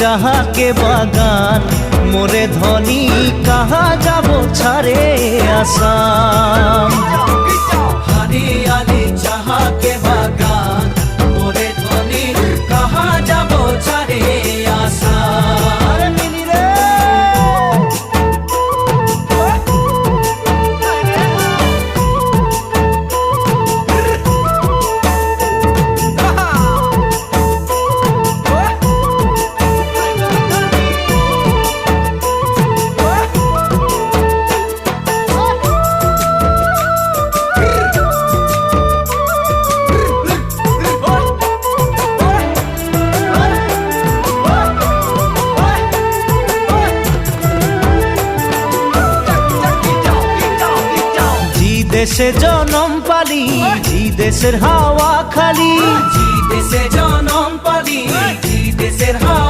जहाँ के बागान मोरे धनी कहाँ जाबो छारे आसाम। हरियाली जहाँ के बागान मोरे धनी कहाँ जाबो छारे आसाम। मिली रे দেশে জনম পালি জি দেশের হাওয়া খালি, জি দেশে জনম পালি জি দেশের হাওয়া